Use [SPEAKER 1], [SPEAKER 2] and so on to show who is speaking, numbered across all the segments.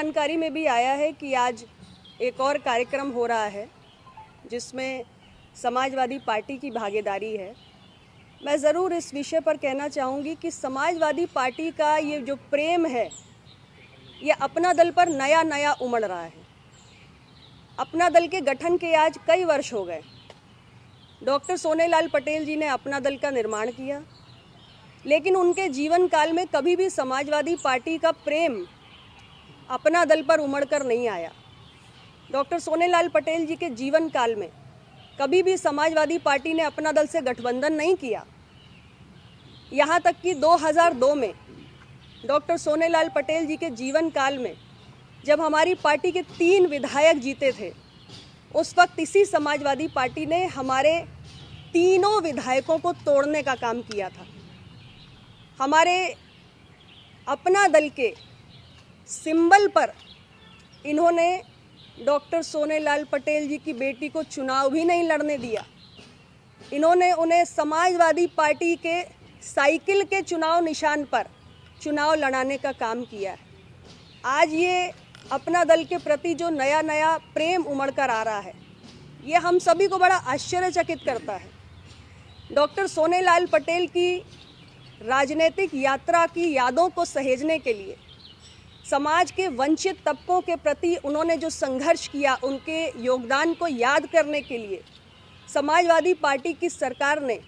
[SPEAKER 1] जानकारी में भी आया है कि आज एक और कार्यक्रम हो रहा है जिसमें समाजवादी पार्टी की भागीदारी है। मैं ज़रूर इस विषय पर कहना चाहूँगी कि समाजवादी पार्टी का ये जो प्रेम है ये अपना दल पर नया नया उमड़ रहा है। अपना दल के गठन के आज कई वर्ष हो गए। डॉक्टर सोनेलाल पटेल जी ने अपना दल का निर्माण किया, लेकिन उनके जीवन काल में कभी भी समाजवादी पार्टी का प्रेम अपना दल पर उमड़ कर नहीं आया। डॉक्टर सोनेलाल पटेल जी के जीवन काल में कभी भी समाजवादी पार्टी ने अपना दल से गठबंधन नहीं किया। यहाँ तक कि 2002 में डॉक्टर सोनेलाल पटेल जी के जीवन काल में जब हमारी पार्टी के 3 विधायक जीते थे, उस वक्त इसी समाजवादी पार्टी ने हमारे तीनों विधायकों को तोड़ने का काम किया था। हमारे अपना दल के सिंबल पर इन्होंने डॉक्टर सोनेलाल पटेल जी की बेटी को चुनाव भी नहीं लड़ने दिया। इन्होंने उन्हें समाजवादी पार्टी के साइकिल के चुनाव निशान पर चुनाव लड़ाने का काम किया है। आज ये अपना दल के प्रति जो नया नया प्रेम उमड़ कर आ रहा है, ये हम सभी को बड़ा आश्चर्यचकित करता है। डॉक्टर सोनेलाल पटेल की राजनीतिक यात्रा की यादों को सहेजने के लिए, समाज के वंचित तबकों के प्रति उन्होंने जो संघर्ष किया, उनके योगदान को याद करने के लिए समाजवादी पार्टी की सरकार ने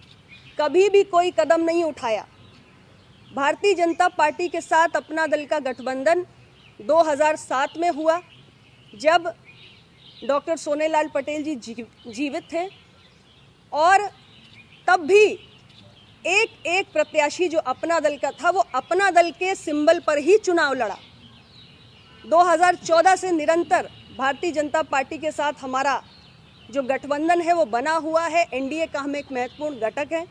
[SPEAKER 1] कभी भी कोई कदम नहीं उठाया। भारतीय जनता पार्टी के साथ अपना दल का गठबंधन 2007 में हुआ, जब डॉक्टर सोनेलाल पटेल जी जीवित थे, और तब भी एक प्रत्याशी जो अपना दल का था वो अपना दल के सिंबल पर ही चुनाव लड़ा। 2014 से निरंतर भारतीय जनता पार्टी के साथ हमारा जो गठबंधन है वो बना हुआ है। एनडीए का हम एक महत्वपूर्ण घटक है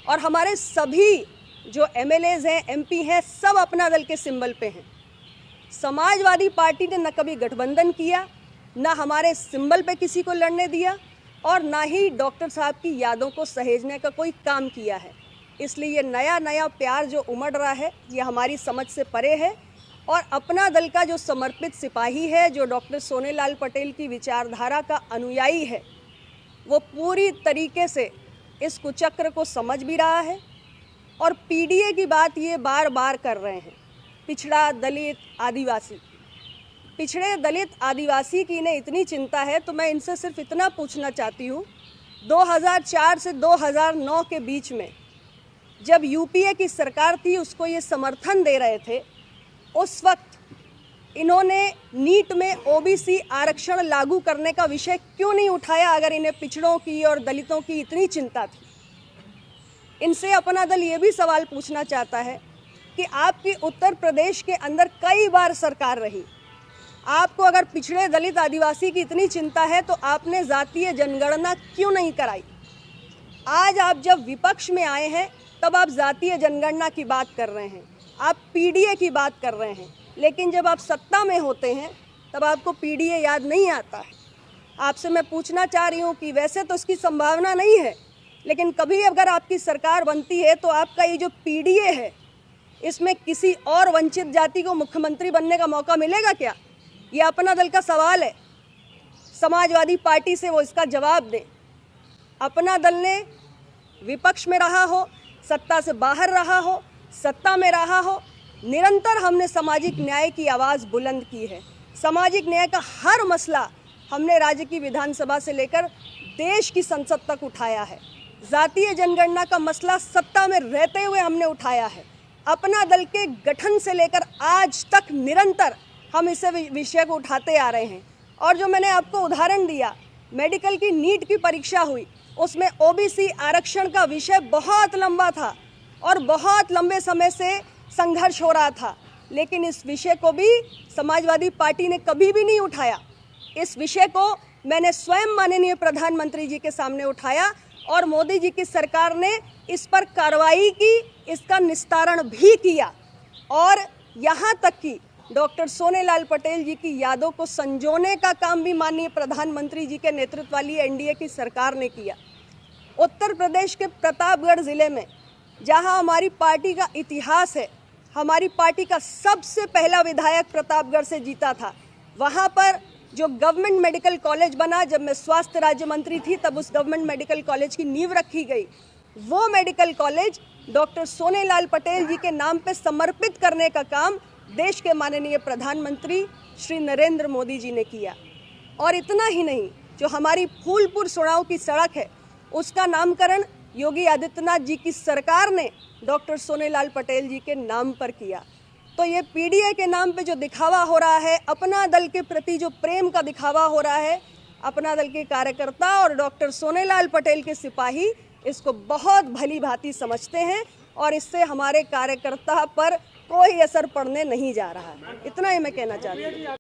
[SPEAKER 1] और हमारे सभी जो एमएलएज हैं, एमपी हैं, सब अपना दल के सिंबल पे हैं। समाजवादी पार्टी ने न कभी गठबंधन किया, न हमारे सिंबल पे किसी को लड़ने दिया, और ना ही डॉक्टर साहब की यादों को सहेजने का कोई काम किया है। इसलिए ये नया नया प्यार जो उमड़ रहा है ये हमारी समझ से परे है। और अपना दल का जो समर्पित सिपाही है, जो डॉक्टर सोनेलाल पटेल की विचारधारा का अनुयायी है, वो पूरी तरीके से इस कुचक्र को समझ भी रहा है। और पीडीए की बात ये बार बार कर रहे हैं, पिछड़ा दलित आदिवासी। पिछड़े दलित आदिवासी की इन्हें इतनी चिंता है तो मैं इनसे सिर्फ इतना पूछना चाहती हूँ, 2004 से 2009 के बीच में जब यूपीए की सरकार थी, उसको ये समर्थन दे रहे थे, उस वक्त इन्होंने नीट में ओबीसी आरक्षण लागू करने का विषय क्यों नहीं उठाया, अगर इन्हें पिछड़ों की और दलितों की इतनी चिंता थी। इनसे अपना दल ये भी सवाल पूछना चाहता है कि आपकी उत्तर प्रदेश के अंदर कई बार सरकार रही, आपको अगर पिछड़े दलित आदिवासी की इतनी चिंता है तो आपने जातीय जनगणना क्यों नहीं कराई। आज आप जब विपक्ष में आए हैं तब आप जातीय जनगणना की बात कर रहे हैं, आप पीडीए की बात कर रहे हैं, लेकिन जब आप सत्ता में होते हैं तब आपको पीडीए याद नहीं आता है। आपसे मैं पूछना चाह रही हूँ कि वैसे तो इसकी संभावना नहीं है, लेकिन कभी अगर आपकी सरकार बनती है तो आपका ये जो पीडीए है, इसमें किसी और वंचित जाति को मुख्यमंत्री बनने का मौका मिलेगा क्या? ये अपना दल का सवाल है। समाजवादी पार्टी से वो इसका जवाब दें। अपना दल ने विपक्ष में रहा हो, सत्ता से बाहर रहा हो, सत्ता में रहा हो, निरंतर हमने सामाजिक न्याय की आवाज़ बुलंद की है। सामाजिक न्याय का हर मसला हमने राज्य की विधानसभा से लेकर देश की संसद तक उठाया है। जातीय जनगणना का मसला सत्ता में रहते हुए हमने उठाया है। अपना दल के गठन से लेकर आज तक निरंतर हम इस विषय को उठाते आ रहे हैं। और जो मैंने आपको उदाहरण दिया, मेडिकल की नीट की परीक्षा हुई, उसमें ओबीसी आरक्षण का विषय बहुत लंबा था और बहुत लंबे समय से संघर्ष हो रहा था, लेकिन इस विषय को भी समाजवादी पार्टी ने कभी भी नहीं उठाया। इस विषय को मैंने स्वयं माननीय प्रधानमंत्री जी के सामने उठाया और मोदी जी की सरकार ने इस पर कार्रवाई की, इसका निस्तारण भी किया। और यहाँ तक कि डॉक्टर सोनेलाल पटेल जी की यादों को संजोने का काम भी माननीय प्रधानमंत्री जी के नेतृत्व वाली एनडीए की सरकार ने किया। उत्तर प्रदेश के प्रतापगढ़ ज़िले में, जहां हमारी पार्टी का इतिहास है, हमारी पार्टी का सबसे पहला विधायक प्रतापगढ़ से जीता था। वहाँ पर जो गवर्नमेंट मेडिकल कॉलेज बना, जब मैं स्वास्थ्य राज्य मंत्री थी तब उस गवर्नमेंट मेडिकल कॉलेज की नींव रखी गई। वो medical college doctor Sonelal Patel ji के नाम पे समर्पित करने का काम देश के माननीय प्रधानमंत्री श्री नरेंद्र मोदी जी ने किया। और इतना ही नहीं, जो हमारी फूलपुर सुड़ाव की सड़क है उसका नामकरण योगी आदित्यनाथ जी की सरकार ने डॉक्टर सोनेलाल पटेल जी के नाम पर किया। तो ये पीडीए के नाम पे जो दिखावा हो रहा है, अपना दल के प्रति जो प्रेम का दिखावा हो रहा है, अपना दल के कार्यकर्ता और डॉक्टर सोनेलाल पटेल के सिपाही इसको बहुत भली भांति समझते हैं और इससे हमारे कार्यकर्ता पर कोई असर पड़ने नहीं जा रहा है। इतना ही मैं कहना चाहती हूँ।